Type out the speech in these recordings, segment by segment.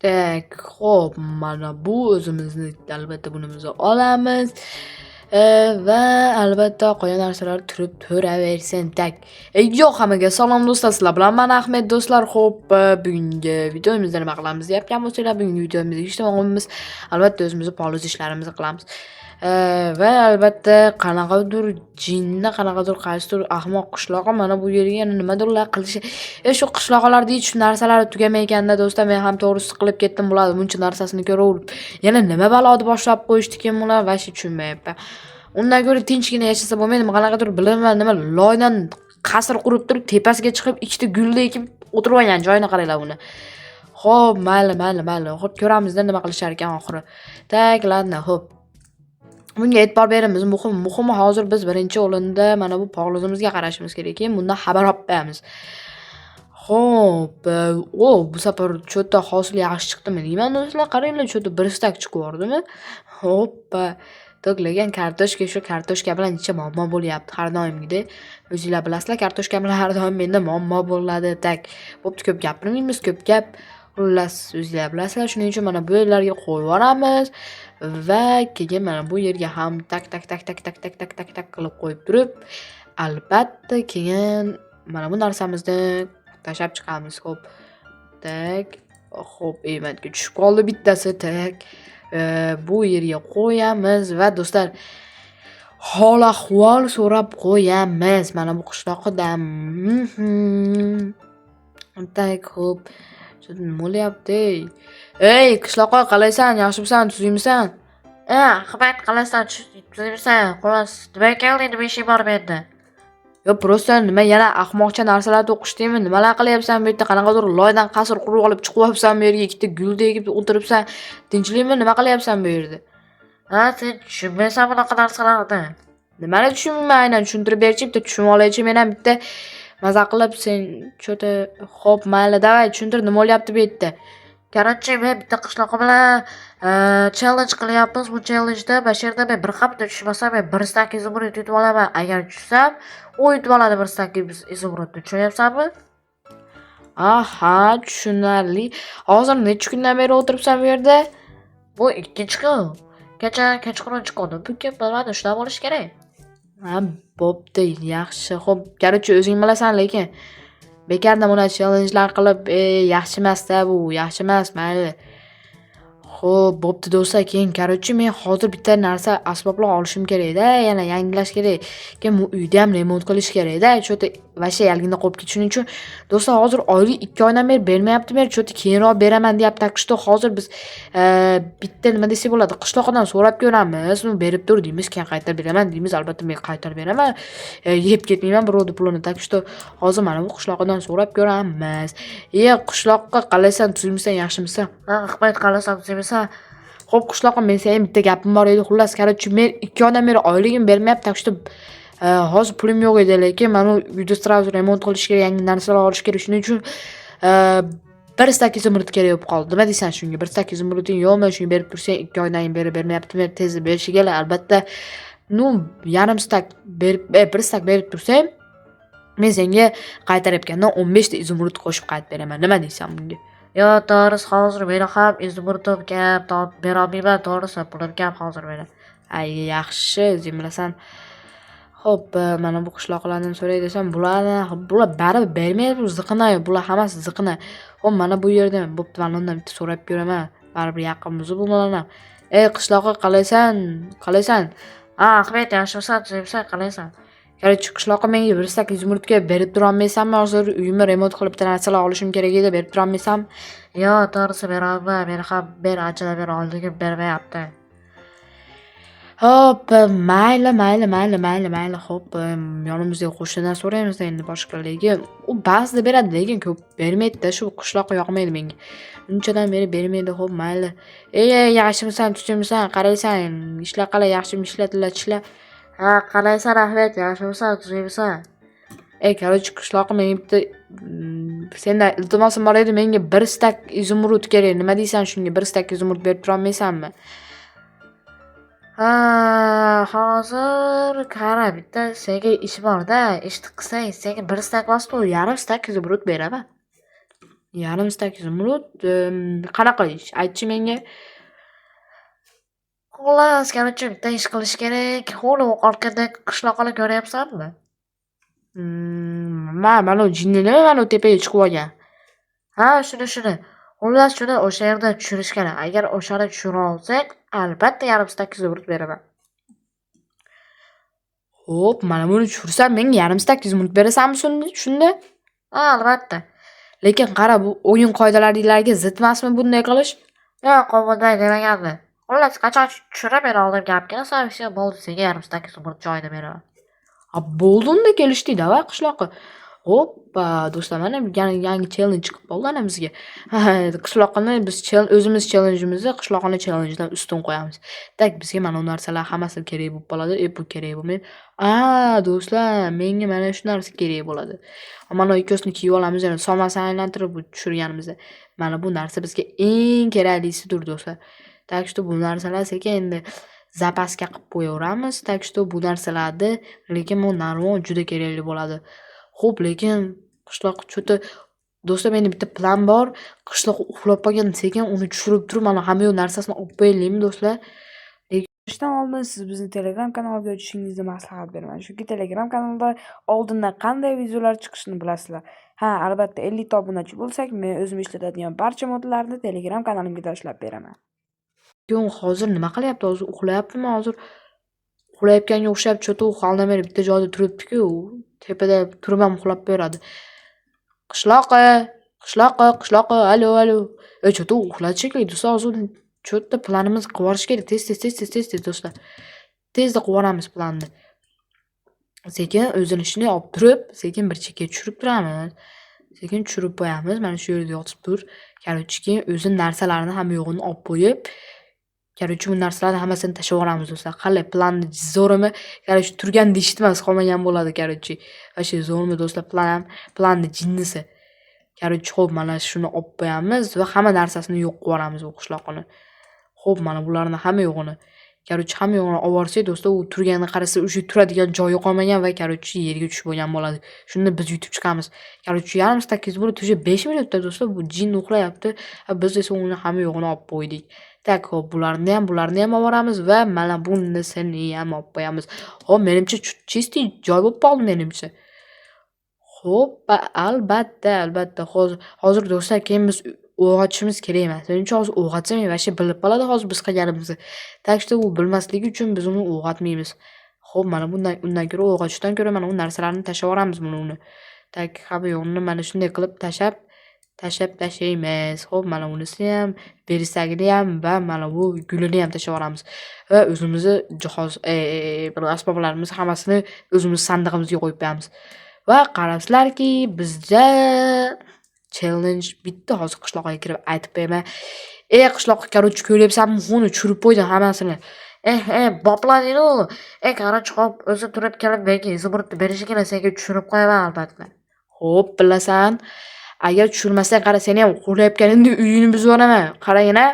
Tak, xo'p, mana bu o'zimizni albatta bunimizni olamiz. Va albatta qolgan narsalar turib turaversin. Tak. Yo'q, hammaga salom do'stlar, sizlar bilan men Ahmed do'stlar. Xo'p, bugungi videomizda nima qilamiz deyapgan bo'lsanglar, bugungi videomizda hech nima albatta o'zimizni poliz ishlarimizni qilamiz. Va albatta qanaqadir jinni, qanaqadir qaysidir ahmoq qishloqqa mana bu yerga yana nimadirlar qilishi. Shu qishloqlarda hech narsalar tugamayganda do'stlar, men ham to'g'risi qilib ketdim bular buncha narsasini ko'raverib. Yana nima baloni boshlab qo'yishdikin bular, vashi tushunmayapman. Undan ko'ra tinchgina yashasa bo'lmaydimi? Qanaqadir bilinmas nima loydan qasr qurib turib, tepasiga chiqib, ikkita gulni ekib o'tirib olgan joyini qaranglar buni. Xo'p, mayli. Xo'p, ko'ramizda nima qilishar ekan oxiri. Tak, ladna, xo'p. Bunga e'tibor beramiz. Muhimi hozir biz birinchi o'rinda mana bu polizimizga qarashimiz kerak. Keyin bundan xabar olib qo'yamiz. Xo'p, bu safar cho'ta hosil yaxshi chiqdimi deyman do'stlar. Qaranglar, cho'ta bir stak chiqib yordimi? Hoppa. To'kilgan kartoshka, shu kartoshka bilan necha muammo bo'lyapti har doimgidek. O'zingizlar bilasizlar, kartoshka bilan har doim menda muammo bo'ladi. Tak. Bo'pti, ko'p gapirmaymiz, ko'p gap. Xullas, o'zingizlar bilasizlar, shuning uchun mana bu yerlarga qo'yib yuboramiz va keyin mana bu yerga ham tak qilib qo'yib turib, albatta keyin mana bu narsamizni tashlab chiqamiz. Xo'p. Tak. Xo'p, ematga tushib qoldi bittasi. Tak. Bu yerga qo'yamiz va do'stlar hol ahvol so'rab qo'yamiz mana bu qishloqdan. Tak, xo'p. Nima bo'lyapti? Ey, qishloqqa qalaysan? Yaxshimisan? Tuzukmisan? Ahmad, qalaysan? Tuzukmisan? Xolos, nima kelding? Nima ishing bor menda? Yo, prosta nima yana ahmoqcha narsalar o'qishdingmi? Nimalar qilyapsan bu yerda? Qanaqadir loydan qasr qurib olib chiqib olibsan bu yerga, ikkita gulda ekib o'tiribsan. Tinchlikmi? Nima qilyapsan bu yerda? Sen tushunmaysan bunaqa narsalarni. Nimani tushunmayman, aynan tushuntirib berchi, bitta tushunib olaychi. Men ham bitta maza qilib sen cho'ta xo'p, mayli, davay tushuntir, nima bo'lyapti bu yerda? Короче, men bitta qishloq bilan challenge qilyapmiz. Bu challenjda Bashirda men bir hafta tushmasam, men bir stak izumrud yutib olaman. Agar tushsam, u yutib oladi bir stak izumrudni. Tushunyapsanmi? Aha, tushunarli. Hozir necha kundan beri o'tiribsan bu yerda? Bu ikkinchi kun. Kechqurun chiqdim. Bugun bilmadim, shunday bo'lishi kerak. Ha, bo'pti, yaxshi. Xo'p, короче, o'zing bilasan, lekin bekarda buni challenge'lar qilib, yaxshi emas-da bu, yaxshi emas, mayli. Xo'p, bo'pti do'stlar, keyin короче, men hozir bitta narsa asboblar olishim kerak-da, yana yangilash kerak. Keyin bu uyda ham remont qilish kerak-da, cho'ta vasha yalginda qolib ketishi uchun do'stlar hozir oylik 2 oydan beri bermayapti, men cho'ta keyinroq beraman deyapti. Takishda hozir biz bitta nima desa bo'ladi, qishloqdan so'rab ko'ramiz, uni berib tur deymiz, keyin qaytarib beraman deymiz. Albatta men qaytarib beraman. Yeb ketmayman birovning pulini. Takishda hozir mana bu qishloqdan so'rab ko'ramiz. Qishloqqa qalaysan, tuzukmisan, yaxshimisan? Ahmad, qalaysan? Tuzukmisan? Xo'p, qishloqqa men senga bitta gapim bor edi. Xullas, короче, men 2 oydan beri oyligim bermayapti. Takishda hozir pulim yo'q edi, lekin mana uyda sразу remont qilish kerak, yangi narsalar olish kerak. Shuning uchun bir stak izumrud kerak bo'lib qoldi. Nima deysan shunga? Bir stak izumruding yo'qmi? Shuni berib tursang, 2 oydan beri bermayaptimi? Tez berishi kerak. Albatta, yarim stak berib, bir stak berib tursang, men senga qaytarayotgandan 15 ta izumrud qo'shib qaytarib beraman. Nima deysan bunga? Yo, to'g'risi hozir meni ham izumrudim gap, bera olmayman, to'g'risi pulim gap hozir meni. Ay, yaxshi, o'zing bilasan. Xo'p, mana bu qishloqlardan so'ray desam, bular baribir bermayapti, ziqina, bular hammasi ziqina. Xo'p, mana bu yerda bo'pti, mana undan bitta so'rab ko'raman. Baribir yaqinmiz bular ham. Ey, qishloqqa qalaysan? Ahmed, yaxshimisan? Tuzukmisan? Qalaysan? Короче, qishloqqa menga bir stak izumrudga berib tura olmaysanmi? Hozir uyimni remont qilib bitta narsalar olishim kerak edi, berib tura olmaysanmi? Yo, to'g'risi bera olmayman. Men ham anchadan beri oldingim bermayapti. Hop, mayli. Hop, yonimizdagi qo'shnidan so'raymiz endi boshqalarga. U ba'zida beradi, lekin ko'p bermaydi-da, shu qishloq yoqmaydi menga. Unchadan beri bermaydi, hop, mayli. Ey, yaxshimisan, tuzukmisan? Qaraysan, ishlar qalay, yaxshimi ishlatilar, ishlar? Qalaysan Ahmed, yaxshimisan? Tuzukmisan? Короче, qishloqqa menga bitta sendan iltimosim bor edi, menga bir stak izumrud kerak. Nima deysan shunga? Bir stak izumrud berib tura olmaysanmi? Hozir qara, bitta senga ish bor-da, ishni qilsang, senga bir stak vosita, yarim stak izumrud beraman. Yarim stak izumrud qanaqa ish? Aytchi menga. Xullas, короче, bitta ish qilish kerak. Uni orqada qishloqni ko'ryapsanmi? Mana u jinni nima mana u tepaga chiqib olgan? Ha, shuni. Xullas, shuni o'sha yerda tushirish kerak. Agar o'shani tushira olsak, albatta yarim stak izumrud beraman. Xo'p, mana buni tushirsam menga yarim stak izumrud berasanmi shunda? Ha, albatta. Lekin qara, bu o'yin qoidalariga zid emasmi bunday qilish? Yo'q, bunday demaganman. Xullas, qachon tushira bera oldim gapga, совсем bo'ldi, senga yarim stak izumrud joyida beraman. Bo'ldi unda kelishdikda va qishloqqa. Hoppa, do'stlar, mana yangi challenge chiqib qoldi ana bizga. Qishloqni biz o'zimiz challenge'imizni qishloqni challenge'dan ustun qo'yamiz. Tak bizga mana bu narsalar hammasi kerak bo'lib qoladi. Bu kerak bo'lmaydi. Do'stlar, menga mana shu narsa kerak bo'ladi. Mana ikkosini kiyib olamiz, yana somasini aylantirib tushirganimizda. Mana bu narsa bizga eng keraklisidir, do'stlar. Tak что bu narsalar sekin endi zapasga qilib qo'yaveramiz. Tak что bu narsalarni lekin bu narvon juda kerakli bo'ladi. Xo'p, lekin qishloq cho'ti do'stlar, menda bitta plan bor. Qishloq uxlab qolgan sekin uni tushirib turib, mana hamma yo'q narsasini olib qo'yaylikmi do'stlar? Lekin oldin siz bizni Telegram kanaliga o'tishingizni maslahat beraman. Chunki Telegram kanalda oldindan qanday videolar chiqishini bilasizlar. Ha, albatta 50 ta obunachi bo'lsak, men o'zim ishlatadigan barcha modlarni Telegram kanalimga tashlab beraman. Hozir nima qilyapti? Hozir uxlayaptimi? Hozir uxlayotganga o'xshab cho'ti uxlamay bitta joyda turibdi-ku. Tepada turib ham uxlab beradi. Qishloqi, alo. Cho'ti uxladi shekilli. Do'stlar, hozir cho'tda planimiz qilib yuborish kerak. Tez do'stlar. Tezda qilib yuboramiz planni. Sekin o'zini ishini olib turib, sekin bir chekkaga tushirib turamiz. Sekin tushirib qo'yamiz. Mana shu yerda yotib tur. Короче, keyin o'zini narsalarini hamma yo'g'ini olib qo'yib, короче, bu narsalarni hammasini tashlab yuboramiz do'stlar. Qalay, planni zo'rmi? Короче, turganda eshitmas qolmagan bo'ladi, короче. Vashe zo'rmi do'stlar, planni jinnisi. Короче, xo'p, mana shuni olib qo'yamiz va hamma narsasini yo'q qilib yuboramiz u qishloqni. Xo'p, mana bularni hamma yo'g'ini. Короче, hamma yo'g'ini olib borsak, do'stlar, u turganini qarasa, o'sha turadigan joyi qolmagan va короче, yerga tushib bo'lgan bo'ladi. Shunda biz yutib chiqamiz. Короче, yarim stakkiz bo'lib, o'sha 5 minutda do'stlar, bu jin uxlayapti. Biz esa uni hamma yo'g'ini olib qo'ydik. Tak, hop, bularni ham olib boramiz va mana bunisini ham olib qo'yamiz. Hop, menimcha чистый joy bo'lib qoldi menimcha. Xo'p, albatta. Hozir do'stlar, keyin biz o'g'atishimiz kerak emas. Menimcha hozir o'g'atsam vashe bilib qoladi hozir biz qilganimizni. Tak что u bilmasligi uchun biz uni o'g'atmaymiz. Xo'p, mana undan ko'ra o'g'atishdan ko'ra mana bu narsalarni tashlab yuboramiz uni. Tak, hamma yo'g'ini mana shunday qilib tashlab tashlaymiz. Xo'p, mana bunisi ham, berisagini ham va mana bu gulini ham tashlab yuboramiz. Va o'zimizni jihoz, bir asboblarimiz hammasini o'zimiz sandig'imizga qo'yib qo'yamiz. Va qarasizlarki, bizda challenge bitta. Hozir qishloqqa kirib aytib qo'yaman. Qishloqqa короче, ko'ryapsanmi? Uni tushirib qo'ydim hammasini. Boplading-ku. Qaror hop, o'zi turib kelib menga izumrudni berishi kerak, senga tushirib qo'yaman albatta. Xo'p, bilasan. Agar tushirmasang, qara, seni ham qo'rlayotganingda uyini buzib yuboraman. Qarang-a.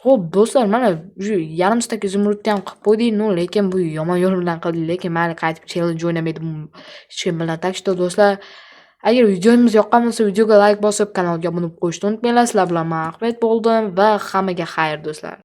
Xo'p, do'stlar, mana shu yarim stak izumrudni ham qilib qo'ydik, lekin bu yomon yo'l bilan qildik, lekin mayli, qaytib challenge o'ynamaydim hech kim bilan. Tak что do'stlar, agar videomiz yoqqan bo'lsa, videoga like bosib, kanalga obuna bo'lib qo'yishni unutmanglar. Sizlar bilan mahvat bo'ldim va hammaga xayr do'stlar.